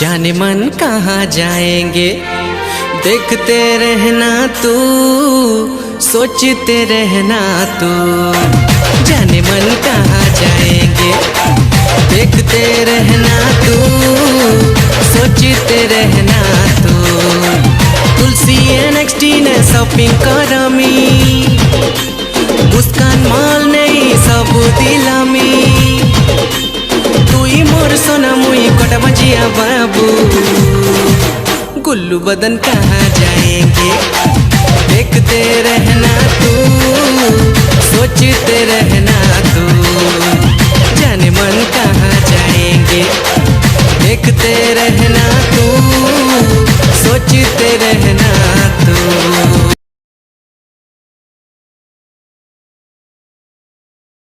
जाने मन कहाँ जाएंगे, देखते रहना तू, सोचते रहना तू। जाने मन कहाँ जाएंगे, देखते रहना तू, सोचते रहना तू। तुलसी NXT ने शॉपिंग करमी, मुस्कान मॉल नहीं सब दिलामी। तुई मोर सोना मुई कोटा बजिया बाबू, गुल्लू बदन कहाँ जाएंगे, देखते रहना तू, सोचते रहना तू। जाने मन कहाँ जाएंगे, देखते रहना तू, सोचते रहना